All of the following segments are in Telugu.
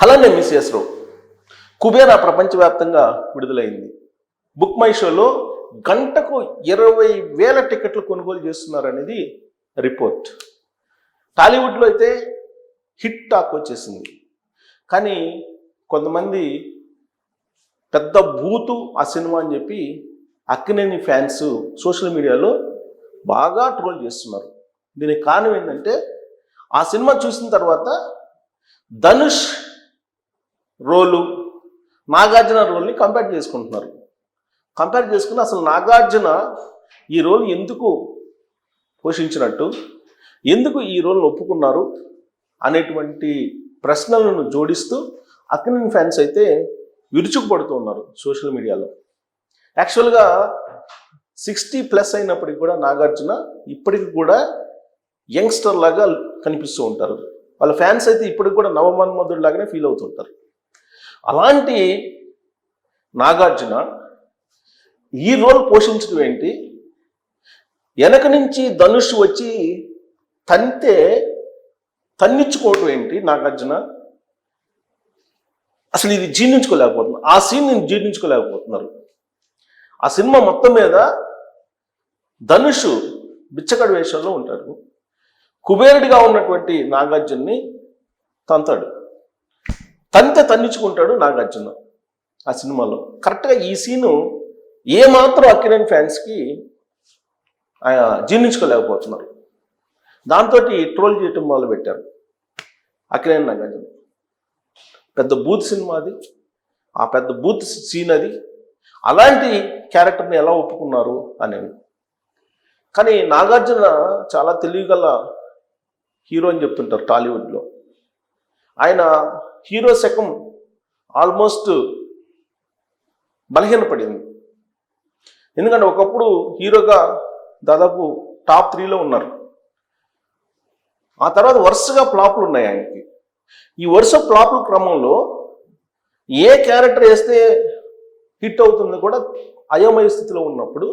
అలానే మిస్ఎస్ రావు కుబేరా ప్రపంచవ్యాప్తంగా విడుదలైంది. బుక్ మై షోలో గంటకు 20,000 టికెట్లు కొనుగోలు చేస్తున్నారు అనేది రిపోర్ట్. టాలీవుడ్లో అయితే హిట్ టాక్ వచ్చేసింది. కానీ కొంతమంది పెద్ద బూతు ఆ సినిమా అని చెప్పి అక్కినేని ఫ్యాన్స్ సోషల్ మీడియాలో బాగా ట్రోల్ చేస్తున్నారు. దీనికి కారణం ఏంటంటే ఆ సినిమా చూసిన తర్వాత ధనుష్ రోలు నాగార్జున రోల్ని కంపేర్ చేసుకుంటున్నారు. కంపేర్ చేసుకుని అసలు నాగార్జున ఈ రోల్ ఎందుకు పోషించినట్టు, ఎందుకు ఈ రోల్ని ఒప్పుకున్నారు అనేటువంటి ప్రశ్నలను జోడిస్తూ అక్కినేని ఫ్యాన్స్ అయితే విరుచుకుపడుతూ ఉన్నారు సోషల్ మీడియాలో. యాక్చువల్గా 60+ అయినప్పటికి కూడా నాగార్జున ఇప్పటికి కూడా యంగ్స్టర్ లాగా కనిపిస్తూ ఉంటారు. వాళ్ళ ఫ్యాన్స్ అయితే ఇప్పటికి కూడా నవమన్మధుడు లాగానే ఫీల్ అవుతుంటారు. అలాంటి నాగార్జున ఈ రోల్ పోషించడం ఏంటి, వెనక నుంచి ధనుష్ వచ్చి తన్నించుకోవటం ఏంటి నాగార్జున, అసలు ఇది జీర్ణించుకోలేకపోతున్నారు. ఆ సీన్ జీర్ణించుకోలేకపోతున్నారు. ఆ సినిమా మొత్తం మీద ధనుష్ బిచ్చగడ వేషంలో ఉంటాడు. కుబేరుడిగా ఉన్నటువంటి నాగార్జున్ని తన్నించుకుంటాడు నాగార్జున ఆ సినిమాలో. కరెక్ట్గా ఈ సీను ఏమాత్రం అక్కినేని ఫ్యాన్స్కి జీర్ణించుకోలేకపోతున్నారు. దాంతో ట్రోల్ చేయటం మొదలుపెట్టారు అక్కినేని నాగార్జున. పెద్ద బూత్ సినిమా అది, ఆ పెద్ద బూత్ సీన్ అది. అలాంటి క్యారెక్టర్ని ఎలా ఒప్పుకున్నారు అనేది. కానీ నాగార్జున చాలా తెలివిగల హీరో అని చెప్తుంటారు టాలీవుడ్లో. ఆయన హీరో శకం ఆల్మోస్ట్ బలహీనపడింది. ఎందుకంటే ఒకప్పుడు హీరోగా దాదాపు టాప్ 3లో ఉన్నారు. ఆ తర్వాత వరుసగా ఫ్లాపులు ఉన్నాయి ఆయనకి. ఈ వరుస ఫ్లాపుల క్రమంలో ఏ క్యారెక్టర్ వేస్తే హిట్ అవుతుందో కూడా అయోమయ స్థితిలో ఉన్నప్పుడు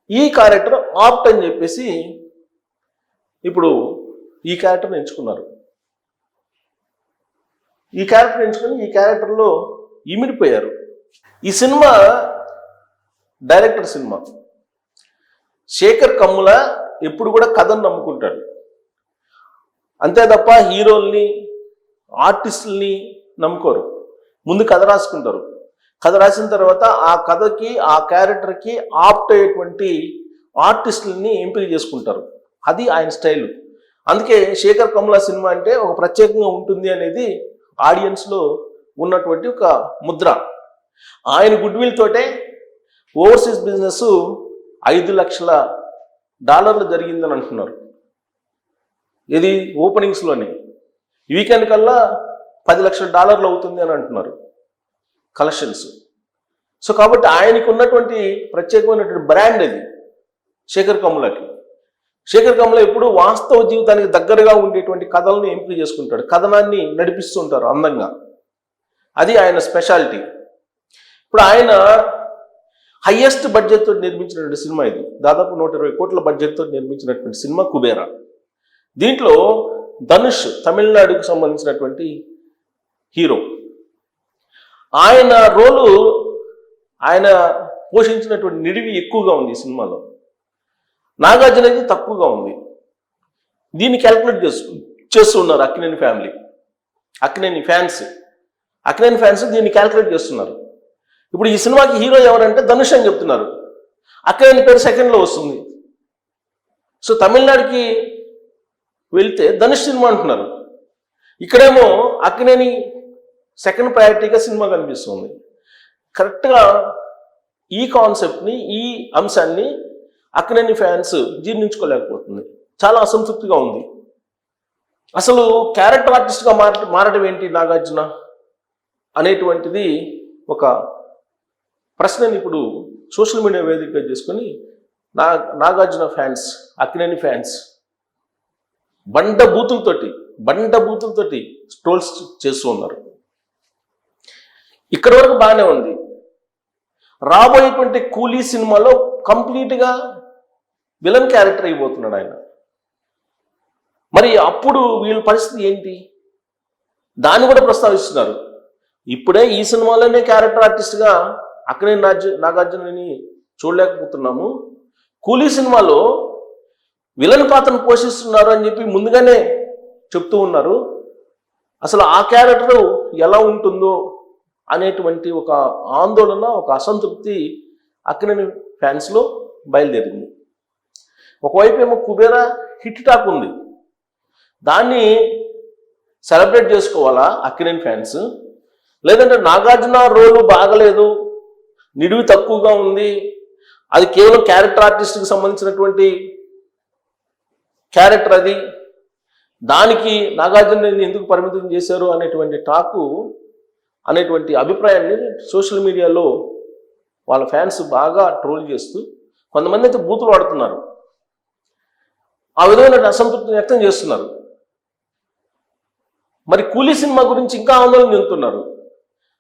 ఈ క్యారెక్టర్ ఆప్ట్ అని చెప్పేసి ఇప్పుడు ఈ క్యారెక్టర్ని ఎంచుకున్నారు. ఈ క్యారెక్టర్ ఎంచుకొని ఈ క్యారెక్టర్లో ఇమిడిపోయారు. ఈ cinema director cinema. Shekhar Kammula ఎప్పుడు కూడా కథను నమ్ముకుంటాడు. అంతే తప్ప హీరోల్ని ఆర్టిస్టుల్ని నమ్ముకోరు. ముందు కథ రాసుకుంటారు. కథ రాసిన తర్వాత ఆ కథకి ఆ క్యారెక్టర్కి ఆప్ట్ అయ్యేటువంటి ఆర్టిస్టులని ఎంపిక చేసుకుంటారు. అది ఆయన స్టైల్. అందుకే శేఖర్ కమ్ముల సినిమా అంటే ఒక ప్రత్యేకంగా ఉంటుంది అనేది ఆడియన్స్లో ఉన్నటువంటి ఒక ముద్ర. ఆయన గుడ్ విల్ తోటే ఓవర్సీస్ బిజినెస్ $5 లక్షల జరిగిందని అంటున్నారు. ఇది ఓపెనింగ్స్లోనే. వీకెండ్ కల్లా $10 లక్షల అవుతుంది అని అంటున్నారు కలెక్షన్స్. సో కాబట్టి ఆయనకు ఉన్నటువంటి ప్రత్యేకమైనటువంటి బ్రాండ్ అది శేఖర్ కమ్ములకి. శేఖర్ కమ్ముల ఎప్పుడు వాస్తవ జీవితానికి దగ్గరగా ఉండేటువంటి కథలను ఎంపిక చేసుకుంటాడు. కథనాన్ని నడిపిస్తుంటారు అందంగా. అది ఆయన స్పెషాలిటీ. ఇప్పుడు ఆయన హయ్యెస్ట్ బడ్జెట్తో నిర్మించినటువంటి సినిమా ఇది. దాదాపు 120 కోట్ల బడ్జెట్తో నిర్మించినటువంటి సినిమా కుబేరా. దీంట్లో ధనుష్ తమిళనాడుకు సంబంధించినటువంటి హీరో. ఆయన రోలు, ఆయన పోషించినటువంటి నిడివి ఎక్కువగా ఉంది ఈ సినిమాలో. నాగార్జున అయితే తక్కువగా ఉంది. దీన్ని క్యాల్కులేట్ చేస్తున్నారు అక్కినేని ఫ్యామిలీ, అక్కినేని ఫ్యాన్స్ దీన్ని క్యాల్కులేట్ చేస్తున్నారు. ఇప్పుడు ఈ సినిమాకి హీరో ఎవరంటే ధనుష్ అని చెప్తున్నారు. అక్కినేని పేరు సెకండ్లో వస్తుంది. సో తమిళనాడుకి వెళ్తే ధనుష్ సినిమా అంటున్నారు. ఇక్కడేమో అక్కినేని సెకండ్ ప్రయారిటీగా సినిమా కనిపిస్తుంది. కరెక్ట్గా ఈ కాన్సెప్ట్ని, ఈ అంశాన్ని అక్కినేని ఫ్యాన్స్ జీర్ణించుకోలేకపోతుంది. చాలా అసంతృప్తిగా ఉంది. అసలు క్యారెక్టర్ ఆర్టిస్ట్గా మారడం ఏంటి నాగార్జున అనేటువంటిది ఒక ప్రశ్నని ఇప్పుడు సోషల్ మీడియా వేదికగా చేసుకొని నాగార్జున ఫ్యాన్స్, అక్కినేని ఫ్యాన్స్ బండ బూతులతోటి ట్రోల్స్ చేస్తూ ఉన్నారు. ఇక్కడి వరకు బాగానే ఉంది. రాబోయేటువంటి కూలీ సినిమాలో కంప్లీట్గా విలన్ క్యారెక్టర్ అయిపోతున్నాడు ఆయన. మరి అప్పుడు వీళ్ళ పరిస్థితి ఏంటి? దాన్ని కూడా ప్రస్తావిస్తున్నారు. ఇప్పుడే ఈ సినిమాలోనే క్యారెక్టర్ ఆర్టిస్ట్గా అక్కడే నాగార్జునని చూడలేకపోతున్నాము. కూలీ సినిమాలో విలన్ పాత్రను పోషిస్తున్నారు అని చెప్పి ముందుగానే చెప్తూ ఉన్నారు. అసలు ఆ క్యారెక్టర్ ఎలా ఉంటుందో అనేటువంటి ఒక ఆందోళన, ఒక అసంతృప్తి అక్కినేని ఫ్యాన్స్లో బయలుదేరింది. ఒకవైపు ఏమో కుబేరా హిట్ టాక్ ఉంది, దాన్ని సెలబ్రేట్ చేసుకోవాలా అక్కినేని ఫ్యాన్స్, లేదంటే నాగార్జున రోలు బాగలేదు, నిడివి తక్కువగా ఉంది, అది కేవలం క్యారెక్టర్ ఆర్టిస్ట్కి సంబంధించినటువంటి క్యారెక్టర్, అది దానికి నాగార్జున ఎందుకు పరిమితం చేశారు అనేటువంటి టాకు, అనేటువంటి అభిప్రాయాన్ని సోషల్ మీడియాలో వాళ్ళ ఫ్యాన్స్ బాగా ట్రోల్ చేస్తూ కొంతమంది అయితే బూతులు వాడుతున్నారు. ఆ విధమైన అసంతృప్తిని వ్యక్తం చేస్తున్నారు. మరి కూలీ సినిమా గురించి ఇంకా ఆందోళన చెందుతున్నారు.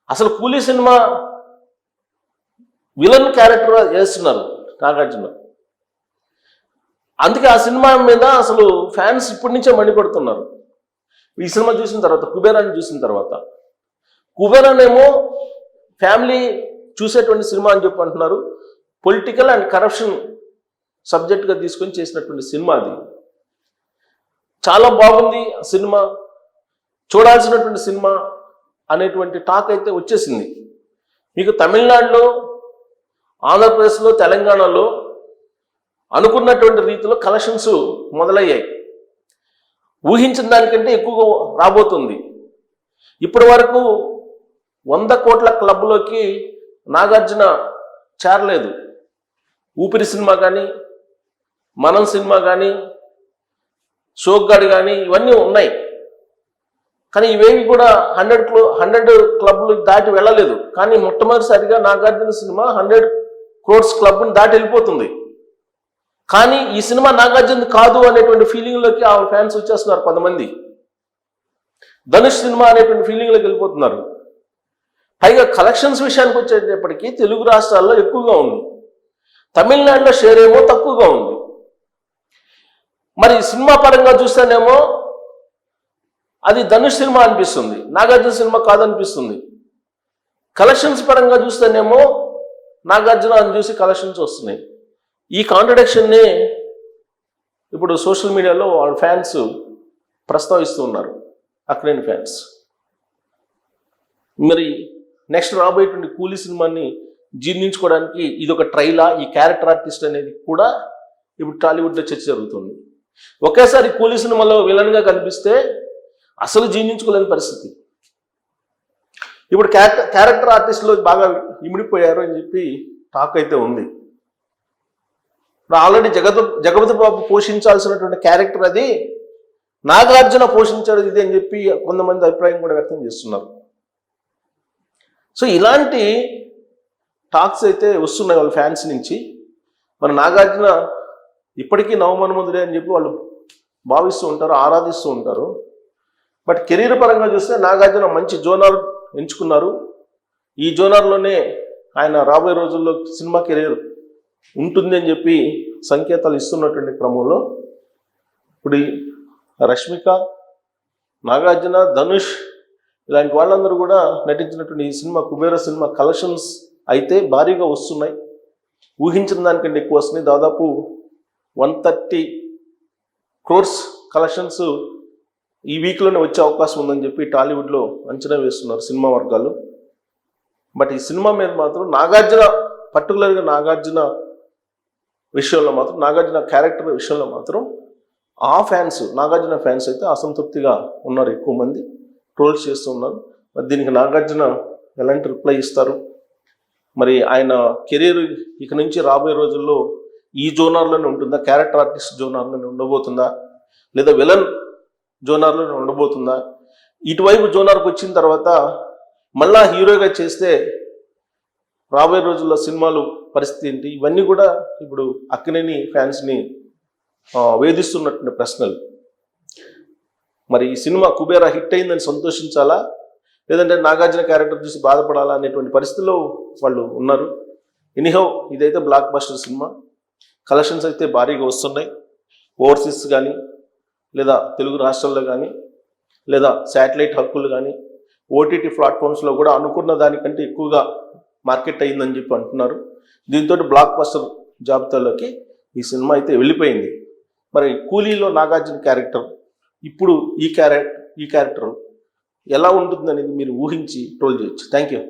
అసలు కూలీ సినిమా విలన్ క్యారెక్టర్ చేస్తున్నారు నాగార్జున. అందుకే ఆ సినిమా మీద అసలు ఫ్యాన్స్ ఇప్పటి నుంచే మండిపడుతున్నారు. ఈ సినిమా చూసిన తర్వాత, కుబేరాన్ని చూసిన తర్వాత, కుబేరానేమో ఫ్యామిలీ చూసేటువంటి సినిమా అని చెప్పి అంటున్నారు. పొలిటికల్ అండ్ కరప్షన్ సబ్జెక్ట్గా తీసుకొని చేసినటువంటి సినిమా అది. చాలా బాగుంది ఆ సినిమా, చూడాల్సినటువంటి సినిమా అనేటువంటి టాక్ అయితే వచ్చేసింది. మీకు తమిళనాడులో, ఆంధ్రప్రదేశ్లో, తెలంగాణలో అనుకున్నటువంటి రీతిలో కలెక్షన్స్ మొదలయ్యాయి. ఊహించిన దానికంటే ఎక్కువగా రాబోతుంది. ఇప్పటి వరకు 100 కోట్ల క్లబ్లోకి నాగార్జున చేరలేదు. ఊపిరి సినిమా కానీ, మనం సినిమా కానీ, షోగ్గాడ్ కానీ ఇవన్నీ ఉన్నాయి. కానీ ఇవేవి కూడా 100 క్లబ్లు దాటి వెళ్ళలేదు. కానీ మొట్టమొదటిసారిగా నాగార్జున సినిమా 100 క్రోర్స్ క్లబ్ని దాటి వెళ్ళిపోతుంది. కానీ ఈ సినిమా నాగార్జున కాదు అనేటువంటి ఫీలింగ్లోకి ఆ ఫ్యాన్స్ వచ్చేస్తున్నారు. కొంతమంది ధనుష్ సినిమా అనేటువంటి ఫీలింగ్లోకి వెళ్ళిపోతున్నారు. పైగా కలెక్షన్స్ విషయానికి వచ్చేటప్పటికీ తెలుగు రాష్ట్రాల్లో ఎక్కువగా ఉంది, తమిళనాడులో షేర్ ఏమో తక్కువగా ఉంది. మరి సినిమా పరంగా చూస్తేనేమో అది ధనుష్ సినిమా అనిపిస్తుంది, నాగార్జున సినిమా కాదనిపిస్తుంది. కలెక్షన్స్ పరంగా చూస్తేనేమో నాగార్జున అని చూసి కలెక్షన్స్ వస్తున్నాయి. ఈ కాంట్రడిక్షన్ని ఇప్పుడు సోషల్ మీడియాలో వాళ్ళ ఫ్యాన్స్ ప్రస్తావిస్తూ ఉన్నారు, అక్కినేని ఫ్యాన్స్. మరి నెక్స్ట్ రాబోయేటువంటి కూలీ సినిమాని జీర్ణించుకోవడానికి ఇది ఒక ట్రైలా, ఈ క్యారెక్టర్ ఆర్టిస్ట్ అనేది కూడా ఇప్పుడు టాలీవుడ్లో చర్చ జరుగుతుంది. ఒకేసారి కూలీ సినిమాలో విలన్గా కనిపిస్తే అసలు జీర్ణించుకోలేని పరిస్థితి. ఇప్పుడు క్యారెక్టర్ ఆర్టిస్టులు బాగా ఇమిడిపోయారు అని చెప్పి టాక్ అయితే ఉంది. ఆల్రెడీ జగపతి బాబు పోషించాల్సినటువంటి క్యారెక్టర్ అది నాగార్జున పోషించాడు ఇది అని చెప్పి కొంతమంది అభిప్రాయం కూడా వ్యక్తం చేస్తున్నారు. సో ఇలాంటి టాక్స్ అయితే వస్తున్నాయి వాళ్ళ ఫ్యాన్స్ నుంచి. మరి నాగార్జున ఇప్పటికీ నవమన్మధుడే అని చెప్పి వాళ్ళు భావిస్తూ ఉంటారు, ఆరాధిస్తూ ఉంటారు. బట్ కెరీర్ పరంగా చూస్తే నాగార్జున మంచి జోనర్ ఎంచుకున్నారు. ఈ జోనర్లోనే ఆయన రాబోయే రోజుల్లో సినిమా కెరీర్ ఉంటుంది అని చెప్పి సంకేతాలు ఇస్తున్నటువంటి క్రమంలో ఇప్పుడు రష్మిక, నాగార్జున, ధనుష్ ఇలాంటి వాళ్ళందరూ కూడా నటించినటువంటి ఈ సినిమా కుబేర సినిమా కలెక్షన్స్ అయితే భారీగా వస్తున్నాయి. ఊహించిన దానికంటే ఎక్కువ వస్తున్నాయి. దాదాపు 130 క్రోర్స్ కలెక్షన్స్ ఈ వీక్లోనే వచ్చే అవకాశం ఉందని చెప్పి టాలీవుడ్లో అంచనా వేస్తున్నారు సినిమా వర్గాలు. బట్ ఈ సినిమా మీద మాత్రం నాగార్జున, పర్టికులర్గా నాగార్జున విషయంలో మాత్రం, నాగార్జున క్యారెక్టర్ విషయంలో మాత్రం ఆ ఫ్యాన్స్, నాగార్జున ఫ్యాన్స్ అయితే అసంతృప్తిగా ఉన్నారు. ఎక్కువ మంది ట్రోల్స్ చేస్తూ ఉన్నారు. మరి దీనికి నాగార్జున ఎలాంటి రిప్లై ఇస్తారు, మరి ఆయన కెరీర్ ఇక నుంచి రాబోయే రోజుల్లో ఈ జోనర్లోనే ఉంటుందా, క్యారెక్టర్ ఆర్టిస్ట్ జోనర్లోనే ఉండబోతుందా, లేదా విలన్ జోనర్లోనే ఉండబోతుందా, ఇటువైపు జోనర్కి వచ్చిన తర్వాత మళ్ళా హీరోగా చేస్తే రాబోయే రోజుల్లో సినిమాలు పరిస్థితి ఏంటి, ఇవన్నీ కూడా ఇప్పుడు అక్కినేని ఫ్యాన్స్ని వేధిస్తున్నటువంటి ప్రశ్నలు. మరి ఈ సినిమా కుబేరా హిట్ అయిందని సంతోషించాలా, లేదంటే నాగార్జున క్యారెక్టర్ చూసి బాధపడాలా అనేటువంటి పరిస్థితుల్లో వాళ్ళు ఉన్నారు. ఎనీహౌ ఇదైతే బ్లాక్ బస్టర్ సినిమా, కలెక్షన్స్ అయితే భారీగా వస్తున్నాయి. ఓవర్సీస్ కానీ లేదా తెలుగు రాష్ట్రాల్లో కానీ లేదా శాటిలైట్ హక్కులు కానీ ఓటీటీ ప్లాట్ఫామ్స్లో కూడా అనుకున్న దానికంటే ఎక్కువగా మార్కెట్ అయ్యిందని చెప్పి అంటున్నారు. దీంతో బ్లాక్ బస్టర్ జాబితాలోకి ఈ సినిమా అయితే వెళ్ళిపోయింది. మరి కూలీలో నాగార్జున క్యారెక్టర్ ఇప్పుడు ఈ క్యారెక్టర్ ఎలా ఉంటుందనేది మీరు ఊహించి ట్రోల్ చేయొచ్చు. Thank you.